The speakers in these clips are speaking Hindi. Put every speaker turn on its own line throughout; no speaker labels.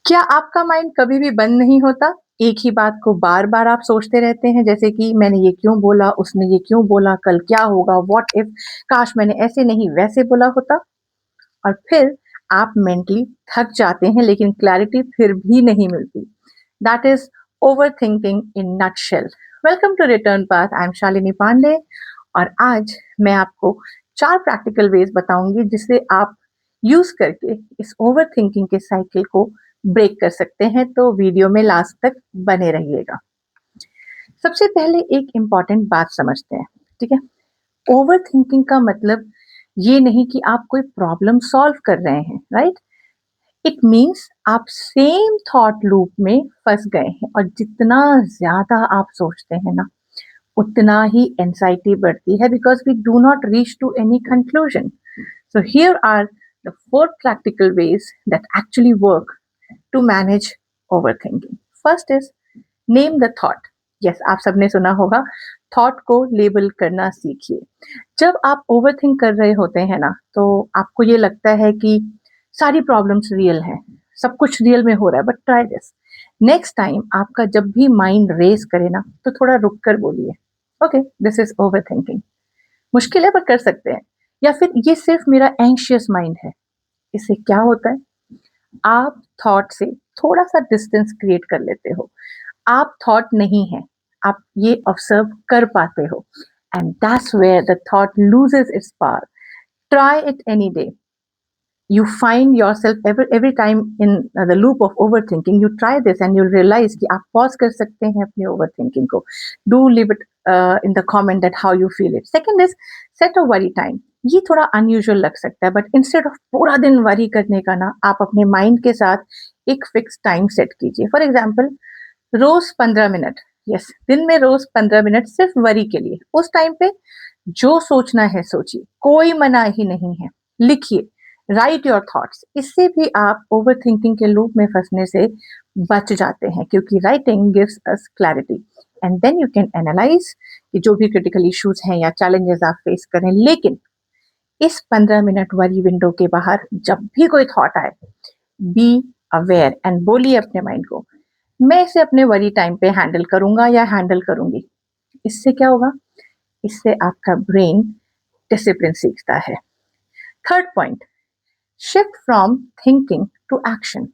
क्या आपका माइंड कभी भी बंद नहीं होता? एक ही बात को बार-बार आप सोचते रहते हैं जैसे कि मैंने ये क्यों बोला, उसने ये क्यों बोला, कल क्या होगा, व्हाट इफ, काश मैंने ऐसे नहीं वैसे बोला होता? और फिर आप मेंटली थक जाते हैं लेकिन क्लैरिटी फिर भी नहीं मिलती। That is overthinking in nutshell. Welcome to return path. I am Shalini Pandey और आज मैं आपको 4 प्रैक्टिकल वेज बताऊंगी जिससे आप यूज करके इस ओवरथिंकिंग के साइकिल को ब्रेक कर सकते हैं। तो वीडियो में लास्ट तक बने रहिएगा। सबसे पहले एक इम्पॉर्टेंट बात समझते हैं, ठीक है? ओवर थिंकिंग का मतलब ये नहीं कि आप कोई प्रॉब्लम सॉल्व कर रहे हैं, राइट? इट मीन्स आप सेम थॉट लूप में फंस गए हैं और जितना ज्यादा आप सोचते हैं ना, उतना ही एंजाइटी बढ़ती है because we do not reach to any conclusion. So here are the 4 practical ways that actually work to manage overthinking. First is name the thought. Yes, आप सबने सुना होगा, थॉट को लेबल करना सीखिए. जब आप ओवरथिंक कर रहे होते हैं ना, तो आपको ये लगता है कि सारी प्रॉब्लम्स रियल हैं, सब कुछ रियल में हो रहा है. But try this. Next time आपका जब भी माइंड रेस करे ना, तो थोड़ा रुक कर बोलिए, ओके दिस इज ओवरथिंकिंग. मुश्किल है पर कर सकते हैं. या फिर ये सिर्फ मेरा एंशियस माइंड है. इससे क्या होता है, आप थॉट से थोड़ा सा डिस्टेंस क्रिएट कर लेते हो. आप थॉट नहीं है, आप ये ऑब्जर्व कर पाते हो. And that's where the thought loses its power. Try it any day. You find yourself every time in the loop of overthinking. You try this and you'll realize कि आप pause कर सकते हैं अपने overthinking को. Do leave it in the comment that how you feel it. Second is set a worry time. ये थोड़ा unusual लग सकता है, but instead of पूरा दिन worry करने का ना, आप अपने mind के साथ एक fixed time set कीजिए. For example, रोज 15 मिनट, यस, दिन में रोज 15 मिनट सिर्फ वरी के लिए. उस टाइम पे जो सोचना है सोचिए, कोई मना ही नहीं है. लिखिए, राइट योर थॉट्स. इससे भी आप ओवर थिंकिंग के लूप में फंसने से बच जाते हैं क्योंकि writing gives us clarity and then you can analyse कि जो भी क्रिटिकल इश्यूज हैं या चैलेंजेस आप फेस करें. लेकिन इस 15 मिनट वरी विंडो के बाहर जब भी कोई थॉट आए, बी अवेयर एंड बोलिए अपने माइंड को, मैं इसे अपने वरी टाइम पे हैंडल करूंगा या हैंडल करूंगी. इससे क्या होगा, इससे आपका ब्रेन डिसिप्लिन सीखता है. Third point, shift from thinking to action.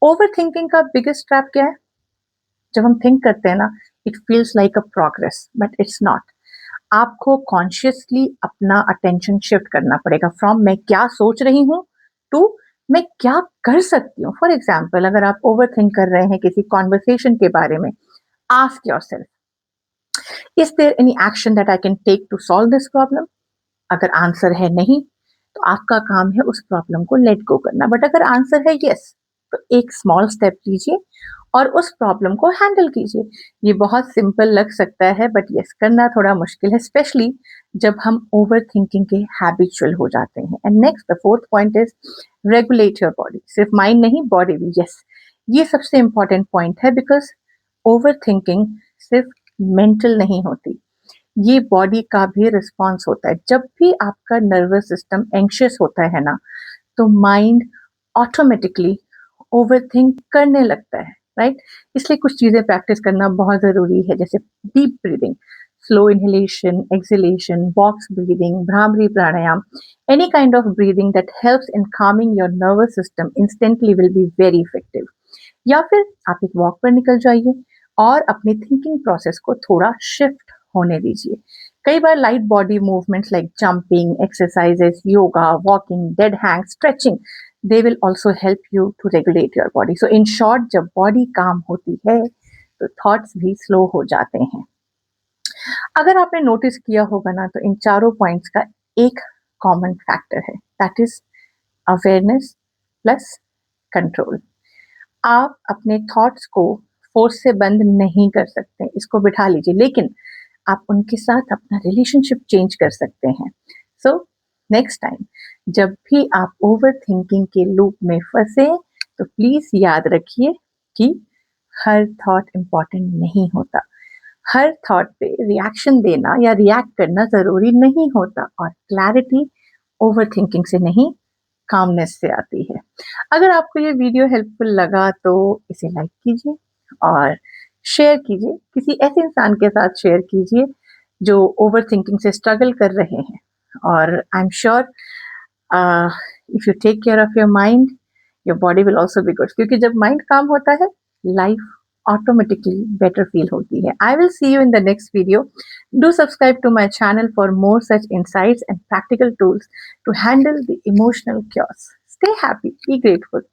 Overthinking का बिगेस्ट ट्रैप क्या है? जब हम थिंक करते हैं ना, it feels like a progress but it's not. आपको कॉन्शियसली अपना अटेंशन शिफ्ट करना पड़ेगा फ्रॉम मैं क्या सोच रही हूँ टू मैं क्या कर सकती हूँ. फॉर एग्जाम्पल, अगर आप ओवर थिंक कर रहे हैं किसी कॉन्वर्सेशन के बारे में, ask yourself, is there any action that I can take to solve this problem? अगर आंसर है नहीं, तो आपका काम है उस प्रॉब्लम को लेट गो करना. बट अगर आंसर है यस, तो एक स्मॉल स्टेप लीजिए और उस प्रॉब्लम को हैंडल कीजिए. ये बहुत सिंपल लग सकता है बट यस, करना थोड़ा मुश्किल है, स्पेशली जब हम ओवर थिंकिंग के हैबिचुअल हो जाते हैं. And next, the fourth point is regulate your body. सिर्फ माइंड नहीं, बॉडी भी. यस, ये सबसे इंपॉर्टेंट पॉइंट है बिकॉज ओवर थिंकिंग सिर्फ मेंटल नहीं होती, ये बॉडी का भी रिस्पॉन्स होता है. जब भी आपका नर्वस सिस्टम एंशियस होता है ना, तो माइंड ऑटोमेटिकली ओवरथिंक करने लगता है, राइट? इसलिए कुछ चीजें प्रैक्टिस करना बहुत जरूरी है, जैसे deep breathing, slow inhalation, exhalation, box breathing, bhramari pranayama. Any kind of breathing that helps in calming your nervous system instantly will be very effective. या फिर आप एक वॉक पर निकल जाइए और अपनी थिंकिंग प्रोसेस को थोड़ा शिफ्ट होने दीजिए. कई बार light body movements like jumping exercises, yoga, walking, dead hang, stretching, they will also help you to regulate your body. So in short, जब बॉडी काम होती है तो थॉट्स भी स्लो हो जाते हैं. अगर आपने नोटिस किया होगा ना, तो इन चारों पॉइंट्स का एक कॉमन फैक्टर है, that is awareness plus control. आप अपने थॉट्स को फोर्स से बंद नहीं कर सकते, इसको बिठा लीजिए, लेकिन आप उनके साथ अपना रिलेशनशिप चेंज कर सकते हैं. सो नेक्स्ट टाइम जब भी आप ओवर थिंकिंग के लूप में फंसे, तो प्लीज याद रखिए कि हर थॉट इम्पॉर्टेंट नहीं होता. हर थॉट पे रिएक्शन देना या रिएक्ट करना जरूरी नहीं होता. और क्लैरिटी ओवर थिंकिंग से नहीं, कामनेस से आती है। अगर आपको ये वीडियो हेल्पफुल लगा तो इसे लाइक कीजिए और शेयर कीजिए, किसी ऐसे इंसान के साथ शेयर कीजिए जो ओवरथिंकिंग से स्ट्रगल कर रहे हैं। और I am sure if you take care of your mind, your body will also be good, क्योंकि जब माइंड काम होता है life automatically better feel hoti hai. I will see you in the next video. Do subscribe to my channel for more such insights and practical tools to handle the emotional chaos. Stay happy, be grateful.